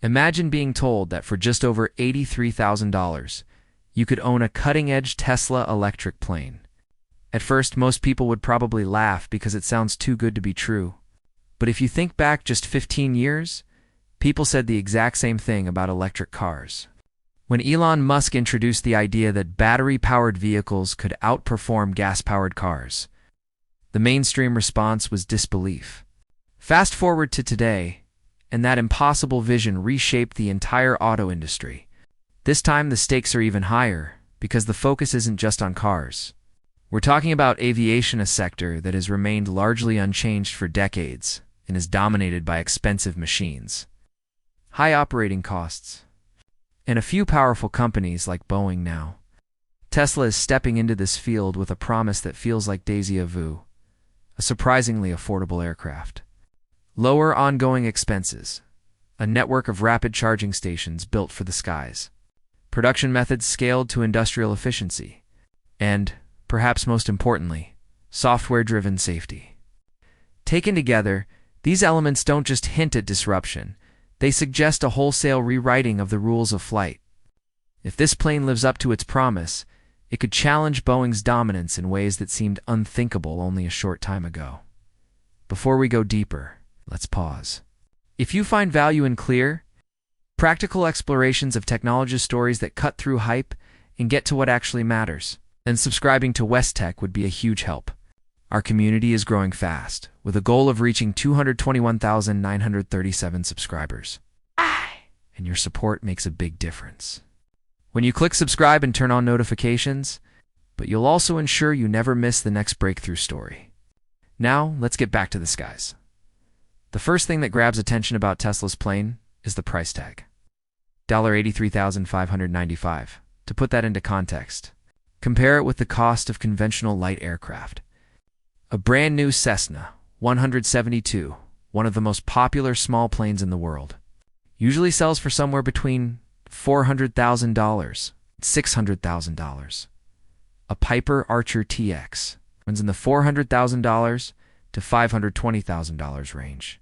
Imagine being told that for just over $83,000, you could own a cutting-edge Tesla electric plane. At first, most people would probably laugh because it sounds too good to be true. But if you think back just 15 years, people said the exact same thing about electric cars. When Elon Musk introduced the idea that battery-powered vehicles could outperform gas-powered cars, the mainstream response was disbelief. Fast forward to today, and that impossible vision reshaped the entire auto industry. This time the stakes are even higher, because the focus isn't just on cars. We're talking about aviation, a sector that has remained largely unchanged for decades and is dominated by expensive machines, high operating costs, and a few powerful companies like Boeing now. Tesla is stepping into this field with a promise that feels like déjà vu, a surprisingly affordable aircraft. Lower ongoing expenses, a network of rapid charging stations built for the skies, production methods scaled to industrial efficiency, and, perhaps most importantly, software-driven safety. Taken together, these elements don't just hint at disruption, they suggest a wholesale rewriting of the rules of flight. If this plane lives up to its promise, it could challenge Boeing's dominance in ways that seemed unthinkable only a short time ago. Before we go deeper, let's pause. If you find value in clear, practical explorations of technology stories that cut through hype and get to what actually matters, then subscribing to West Tech would be a huge help. Our community is growing fast, with a goal of reaching 221,937 subscribers. And your support makes a big difference. When you click subscribe and turn on notifications, but you'll also ensure you never miss the next breakthrough story. Now, let's get back to the skies. The first thing that grabs attention about Tesla's plane is the price tag. $83,595. To put that into context, compare it with the cost of conventional light aircraft. A brand new Cessna 172, one of the most popular small planes in the world, usually sells for somewhere between $400,000 and $600,000. A Piper Archer TX runs in the $400,000 to $520,000 range.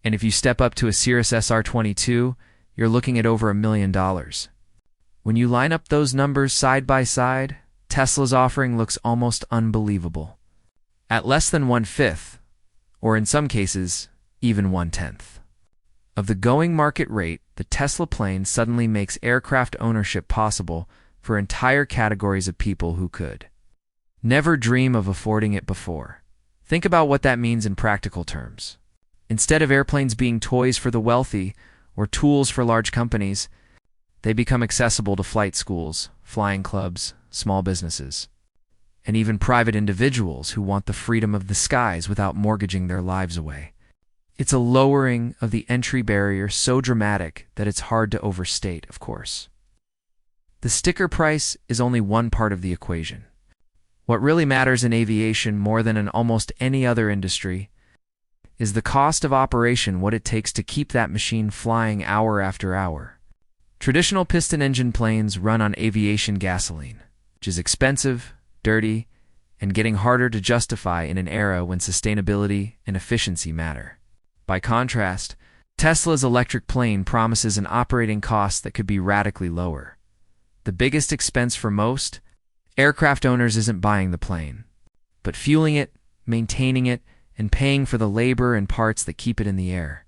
And if you step up to a Cirrus SR22, you're looking at over $1 million. When you line up those numbers side by side, Tesla's offering looks almost unbelievable. At less than 1/5, or in some cases, even 1/10, of the going market rate, the Tesla plane suddenly makes aircraft ownership possible for entire categories of people who could never dream of affording it before. Think about what that means in practical terms. Instead of airplanes being toys for the wealthy or tools for large companies, they become accessible to flight schools, flying clubs, small businesses, and even private individuals who want the freedom of the skies without mortgaging their lives away. It's a lowering of the entry barrier so dramatic that it's hard to overstate, of course. The sticker price is only one part of the equation. What really matters in aviation more than in almost any other industry is the cost of operation, what it takes to keep that machine flying hour after hour. Traditional piston engine planes run on aviation gasoline, which is expensive, dirty, and getting harder to justify in an era when sustainability and efficiency matter. By contrast, Tesla's electric plane promises an operating cost that could be radically lower. The biggest expense for most aircraft owners isn't buying the plane, but fueling it, maintaining it, and paying for the labor and parts that keep it in the air.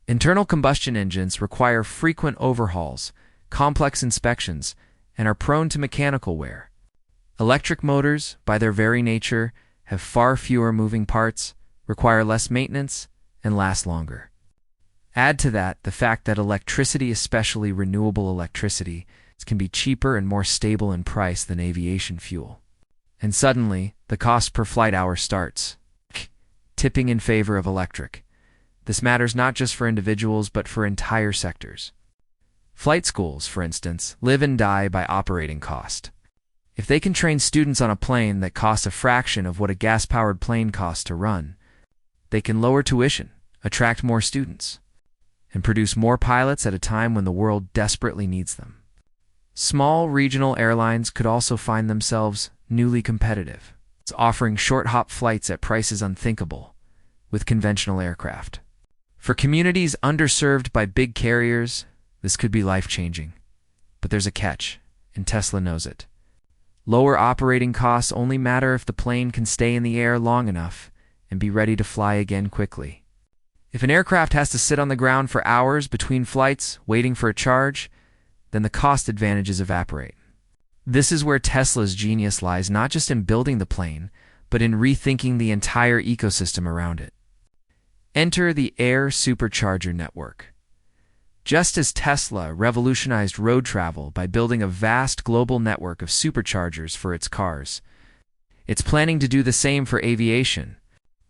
Internal combustion engines require frequent overhauls, complex inspections, and are prone to mechanical wear. Electric motors, by their very nature, have far fewer moving parts, require less maintenance, and last longer. Add to that the fact that electricity, especially renewable electricity, can be cheaper and more stable in price than aviation fuel. And suddenly, the cost per flight hour starts tipping in favor of electric. This matters not just for individuals, but for entire sectors. Flight schools, for instance, live and die by operating cost. If they can train students on a plane that costs a fraction of what a gas-powered plane costs to run, they can lower tuition, attract more students, and produce more pilots at a time when the world desperately needs them. Small regional airlines could also find themselves newly competitive, offering short-hop flights at prices unthinkable with conventional aircraft. For communities underserved by big carriers, this could be life-changing. But there's a catch, and Tesla knows it. Lower operating costs only matter if the plane can stay in the air long enough and be ready to fly again quickly. If an aircraft has to sit on the ground for hours between flights waiting for a charge, then the cost advantages evaporate. This is where Tesla's genius lies, not just in building the plane, but in rethinking the entire ecosystem around it. Enter the Air Supercharger Network. Just as Tesla revolutionized road travel by building a vast global network of superchargers for its cars, it's planning to do the same for aviation.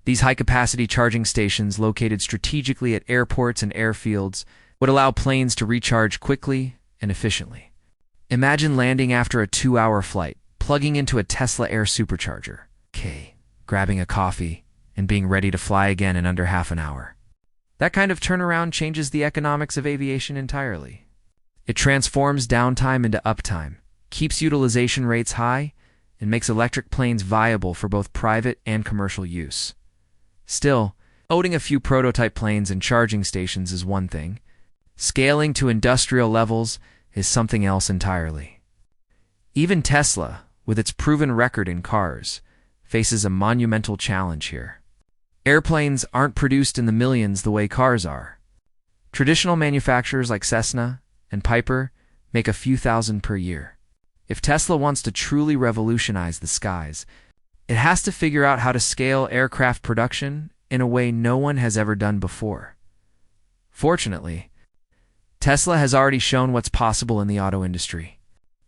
These high-capacity charging stations located strategically at airports and airfields would allow planes to recharge quickly and efficiently. Imagine landing after a 2-hour flight, plugging into a Tesla Air Supercharger, grabbing a coffee, and being ready to fly again in under half an hour. That kind of turnaround changes the economics of aviation entirely. It transforms downtime into uptime, keeps utilization rates high, and makes electric planes viable for both private and commercial use. Still, owning a few prototype planes and charging stations is one thing. Scaling to industrial levels is something else entirely. Even Tesla, with its proven record in cars, faces a monumental challenge here. Airplanes aren't produced in the millions the way cars are. Traditional manufacturers like Cessna and Piper make a few thousand per year. If Tesla wants to truly revolutionize the skies, it has to figure out how to scale aircraft production in a way no one has ever done before. Fortunately, Tesla has already shown what's possible in the auto industry.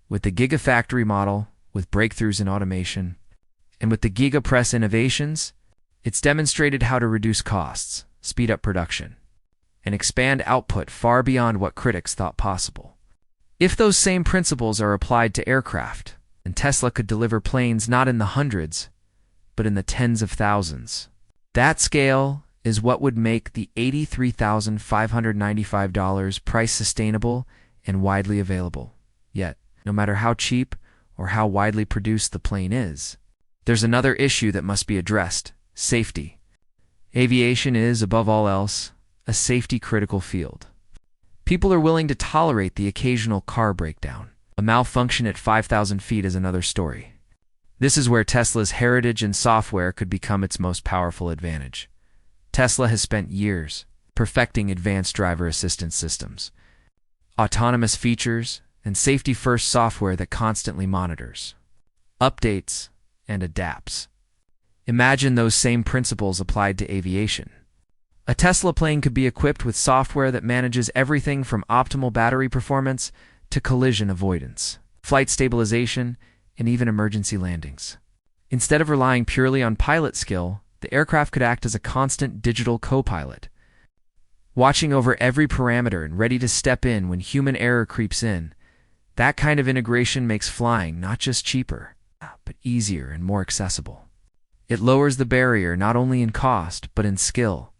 With the Gigafactory model, with breakthroughs in automation, and with the Gigapress innovations, it's demonstrated how to reduce costs, speed up production, and expand output far beyond what critics thought possible. If those same principles are applied to aircraft, then Tesla could deliver planes not in the hundreds, but in the tens of thousands. That scale is what would make the $83,595 price sustainable and widely available. Yet, no matter how cheap or how widely produced the plane is, there's another issue that must be addressed: safety. Aviation is, above all else, a safety-critical field. People are willing to tolerate the occasional car breakdown. A malfunction at 5,000 feet is another story. This is where Tesla's heritage and software could become its most powerful advantage. Tesla has spent years perfecting advanced driver assistance systems, autonomous features, and safety-first software that constantly monitors, updates, and adapts. Imagine those same principles applied to aviation. A Tesla plane could be equipped with software that manages everything from optimal battery performance to collision avoidance, flight stabilization, and even emergency landings. Instead of relying purely on pilot skill, the aircraft could act as a constant digital co-pilot, watching over every parameter and ready to step in when human error creeps in. That kind of integration makes flying not just cheaper, but easier and more accessible. It lowers the barrier not only in cost, but in skill.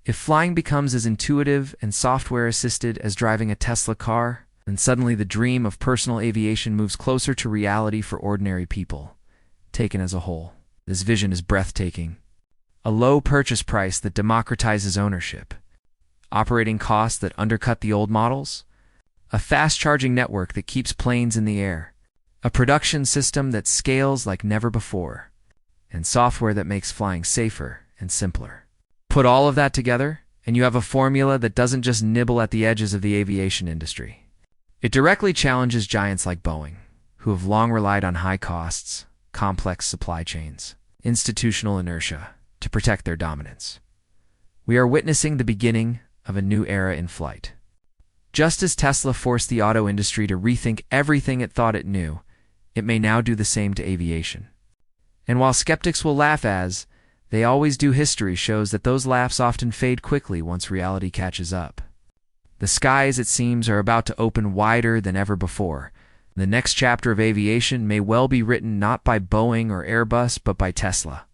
If flying becomes as intuitive and software-assisted as driving a Tesla car, then suddenly the dream of personal aviation moves closer to reality for ordinary people. Taken as a whole, this vision is breathtaking. A low purchase price that democratizes ownership, operating costs that undercut the old models, a fast-charging network that keeps planes in the air, a production system that scales like never before, and software that makes flying safer and simpler. Put all of that together, and you have a formula that doesn't just nibble at the edges of the aviation industry. It directly challenges giants like Boeing, who have long relied on high costs, complex supply chains, institutional inertia to protect their dominance. We are witnessing the beginning of a new era in flight. Just as Tesla forced the auto industry to rethink everything it thought it knew, it may now do the same to aviation. And while skeptics will laugh, as they always do, history shows that those laughs often fade quickly once reality catches up. The skies, it seems, are about to open wider than ever before. The next chapter of aviation may well be written not by Boeing or Airbus, but by Tesla.